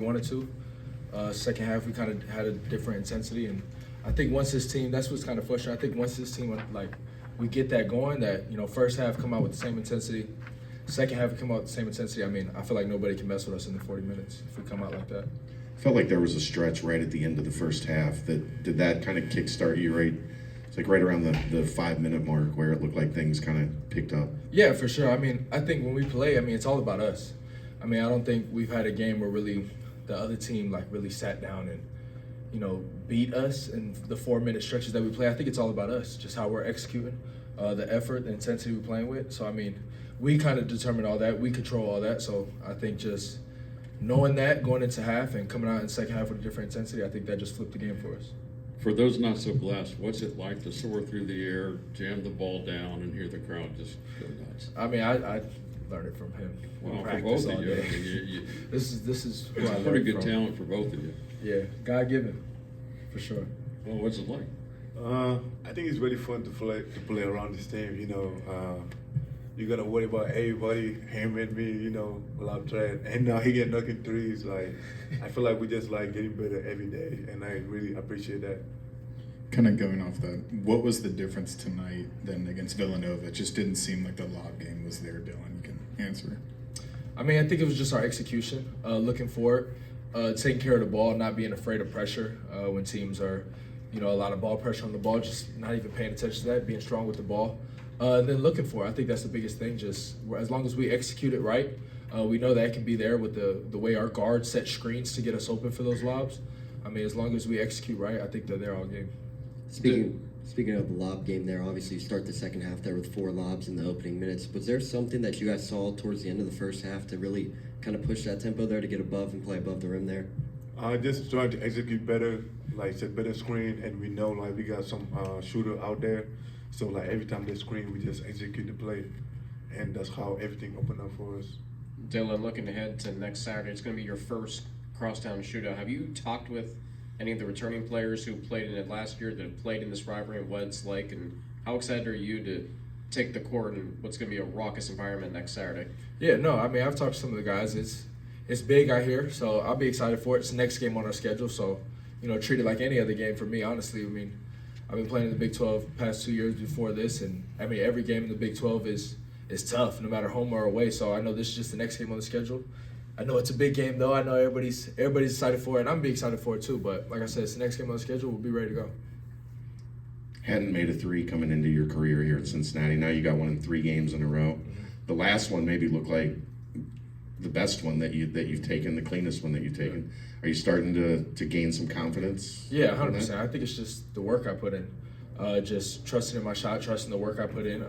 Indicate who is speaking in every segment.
Speaker 1: We wanted to. Second half, we kind of had a different intensity, and I think once this team, that's what's kind of frustrating. I think once this team, like, we get that going, that, first half come out with the same intensity, second half come out with the same intensity. I mean, I feel like nobody can mess with us in the 40 minutes if we come out like that.
Speaker 2: Felt like there was a stretch right at the end of the first half. Did that kind of kickstart you right? It's like right around the 5-minute mark where it looked like things kind of picked up.
Speaker 1: Yeah, for sure. I mean, I think when we play, it's all about us. I mean, I don't think we've had a game where really the other team really sat down and, beat us in the 4-minute stretches that we play. I think it's all about us, just how we're executing, the effort, the intensity we're playing with. So, I mean, we kind of determine all that. We control all that. So I think just knowing that going into half and coming out in the second half with a different intensity, I think that just flipped the game for us.
Speaker 3: For those not so blessed, what's it like to soar through the air, jam the ball down, and hear the crowd just go nuts?
Speaker 1: I mean, I learned it from him.
Speaker 3: Well, for both of you,
Speaker 1: this is who I learned
Speaker 3: pretty good
Speaker 1: from.
Speaker 3: talent for both of you.
Speaker 1: Yeah, God given, for sure.
Speaker 3: Well, what's it like?
Speaker 4: I think it's really fun to play around this team. You're gonna worry about everybody, him and me. Love Trent, and now he get knocking threes. Like, I feel like we just getting better every day, and I really appreciate that.
Speaker 5: Kind of going off that, what was the difference tonight then against Villanova? It just didn't seem like the lob game was there, Dillon. You can answer.
Speaker 1: I mean, I think it was just our execution, looking forward, taking care of the ball, not being afraid of pressure when teams are, a lot of ball pressure on the ball, just not even paying attention to that, being strong with the ball. And then looking for it. I think that's the biggest thing, just as long as we execute it right, we know that can be there with the way our guards set screens to get us open for those lobs. I mean, as long as we execute right, I think they're there all game.
Speaker 6: Speaking of the lob game there, obviously you start the second half there with 4 lobs in the opening minutes. Was there something that you guys saw towards the end of the first half to really kind of push that tempo there to get above and play above the rim there?
Speaker 4: Just trying to execute better, set better screen, and we know we got some shooter out there. So every time they screen, we just execute the play, and that's how everything opened up for us.
Speaker 7: Dillon, looking ahead to next Saturday, it's going to be your first crosstown shootout. Have you talked with any of the returning players who played in it last year that have played in this rivalry and what it's like, and how excited are you to take the court in what's going to be a raucous environment next Saturday?
Speaker 1: Yeah, no, I mean, I've talked to some of the guys. It's big out here, so I'll be excited for it. It's the next game on our schedule, so, treat it like any other game for me, honestly. I mean, I've been playing in the Big 12 the past 2 years before this, and, every game in the Big 12 is tough, no matter home or away, so I know this is just the next game on the schedule. I know it's a big game, though. I know everybody's excited for it, and I'm be excited for it, too, but like I said, it's the next game on the schedule. We'll be ready to go.
Speaker 2: Hadn't made a 3 coming into your career here at Cincinnati. Now you got one in 3 games in a row. The last one maybe looked like the best one that you've taken, the cleanest one that you've taken. Are you starting to gain some confidence?
Speaker 1: Yeah, 100%. I think it's just the work I put in, just trusting in my shot, trusting the work I put in.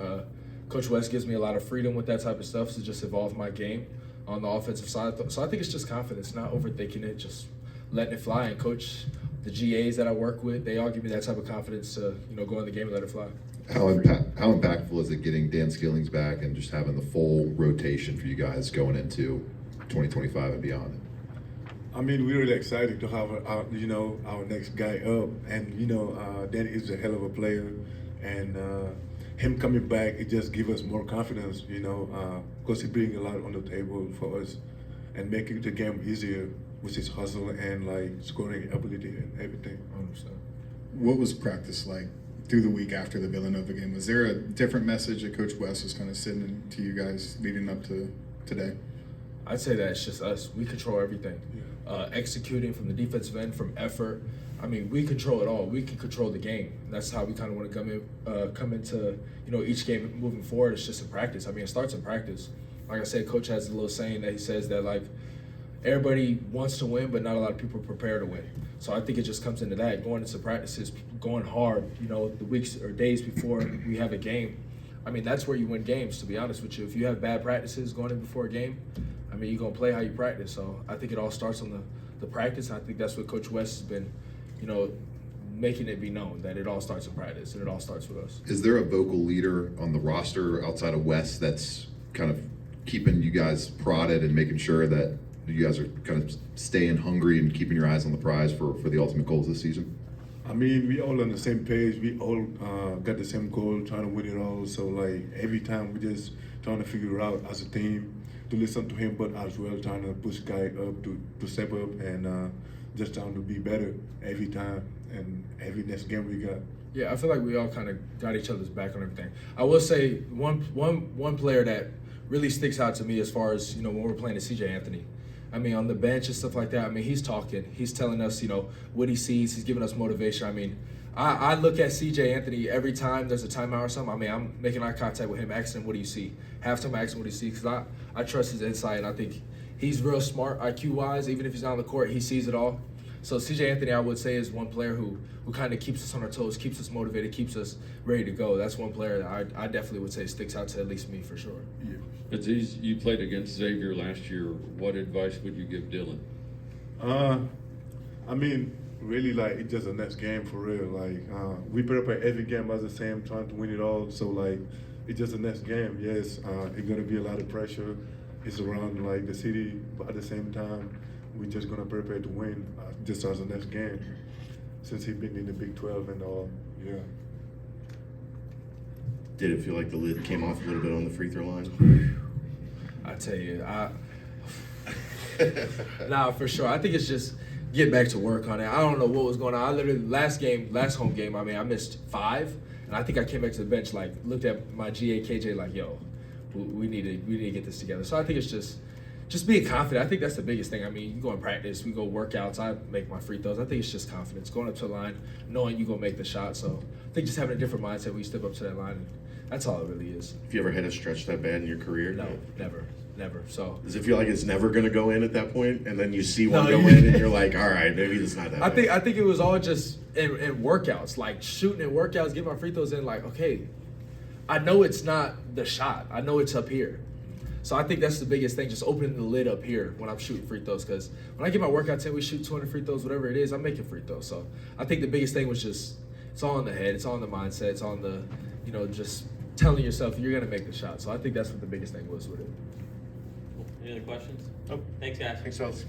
Speaker 1: Coach West gives me a lot of freedom with that type of stuff to just evolve my game on the offensive side. So I think it's just confidence, not overthinking it, just letting it fly. And Coach, the GAs that I work with, they all give me that type of confidence to go in the game and let it fly.
Speaker 8: How impactful is it getting Dan Skillings back and just having the full rotation for you guys going into 2025 and beyond?
Speaker 4: I mean, we're really excited to have our next guy up, and Dan is a hell of a player, and him coming back, it just gives us more confidence, because he brings a lot on the table for us, and making the game easier with his hustle and scoring ability and everything.
Speaker 1: I understand.
Speaker 5: What was practice like through the week after the Villanova game? Was there a different message that Coach West was kind of sending to you guys leading up to today?
Speaker 1: I'd say that it's just us. We control everything. Executing from the defensive end, from effort. I mean, we control it all. We can control the game. That's how we kind of want to come into each game moving forward. It's just in practice. I mean, it starts in practice. Like I said, Coach has a little saying that he says that everybody wants to win, but not a lot of people are prepared to win. So I think it just comes into that, going into practices, going hard, the weeks or days before we have a game. I mean, that's where you win games, to be honest with you. If you have bad practices going in before a game, I mean, you're going to play how you practice. So I think it all starts on the practice. I think that's what Coach West has been, making it be known, that it all starts in practice and it all starts with us.
Speaker 8: Is there a vocal leader on the roster outside of West that's kind of keeping you guys prodded and making sure that you guys are kind of staying hungry and keeping your eyes on the prize for the ultimate goals this season?
Speaker 4: I mean, we all on the same page. We all got the same goal, trying to win it all. So every time we just trying to figure it out as a team, to listen to him, but as well trying to push guy up to step up and just trying to be better every time and every next game we got.
Speaker 1: Yeah, I feel like we all kind of got each other's back on everything. I will say one player that really sticks out to me as far as, you know, when we're playing is CJ Anthony. I mean, on the bench and stuff like that, I mean, he's talking. He's telling us, you know, what he sees. He's giving us motivation. I mean, I look at CJ Anthony every time there's a timeout or something. I mean, I'm making eye contact with him, asking him, what do you see? Halftime, asking him what he sees, because I trust his insight, and I think he's real smart IQ-wise. Even if he's not on the court, he sees it all. So CJ Anthony, I would say, is one player who kind of keeps us on our toes, keeps us motivated, keeps us ready to go. That's one player that I definitely would say sticks out to at least me for sure.
Speaker 4: Yeah.
Speaker 3: Aziz, you played against Xavier last year. What advice would you give Dillon?
Speaker 4: I mean, really, like, it's just the next game for real. Like, we prepare every game as the same, trying to win it all. So, like, it's just the next game. Yes, it's gonna be a lot of pressure. It's around like the city, but at the same time, we're just gonna prepare to win, just as the next game. Since he's been in the Big 12 and all, yeah.
Speaker 2: Did it feel like the lid came off a little bit on the free throw line?
Speaker 1: I tell you, nah, for sure. I think it's just get back to work on it. I don't know what was going on. I literally last home game, I mean, I missed 5, and I think I came back to the bench, like looked at my GA KJ, like, yo, we need to get this together. So I think it's just being confident. I think that's the biggest thing. I mean, you go in practice, we go workouts, I make my free throws. I think it's just confidence, going up to the line, knowing you gonna make the shot. So I think just having a different mindset when you step up to that line, that's all it really is.
Speaker 2: Have you ever had a stretch that bad in your career?
Speaker 1: No, never. So
Speaker 2: Does it feel like it's never going to go in at that point, and then you see one
Speaker 1: No,
Speaker 2: go in, and you're like, all right, maybe it's not that bad?
Speaker 1: I think it was all just in workouts, like shooting in workouts, getting my free throws in. Like, okay, I know it's not the shot. I know it's up here. So I think that's the biggest thing, just opening the lid up here when I'm shooting free throws. Because when I get my workouts in, we shoot 200 free throws, whatever it is, I'm making free throws. So I think the biggest thing was just, it's all in the head, it's all in the mindset, it's on the, you know, just telling yourself you're gonna make the shot. So I think that's what the biggest thing was with it.
Speaker 9: Any other questions?
Speaker 4: Nope.
Speaker 9: Thanks, guys.
Speaker 4: Thanks, Alex.